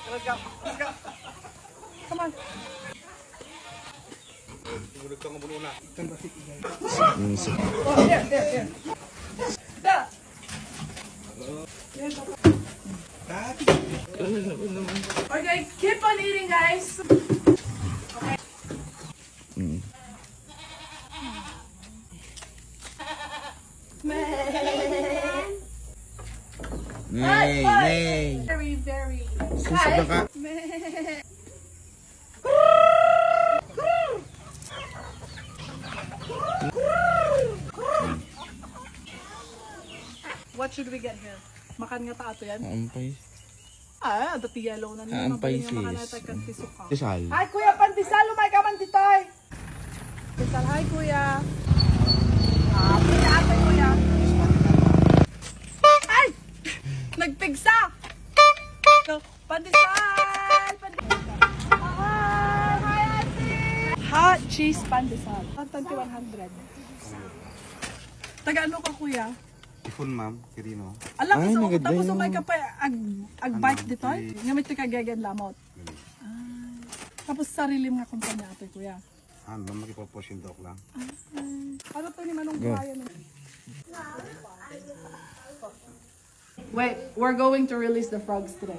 Let's go. Let's go. Come on. Oh, here. Da. Okay, keep on eating, guys. Okay. Nay. Very. Susok ka. What should we get here? Makan nga ta ato yan? Ampay. Dati yellow na niya. Ampay Mabaling nga makan sis. natin kang tisuka. Tisal. Hi, Kuya Pandesal. Umay ka man ditoy. Pandesal, hi, Kuya. Kuya, ate, Kuya. Ay! Nagpigsa! Pandesal! Hi, ate! Hot cheese pandesal. 1,100. Taga ano ka, Kuya? Tifon ma'am, Kirino. Alam Ay, so, nagad tapos yun. umay ka pa ag-bike dito ay? Ngamit ka gagan lamot. Tapos sarili mga kumpanya ato, Kuya. Ma'am, makipoportion talk lang. Ano to ni Manong Brian? Wait, we're going to release the frogs today.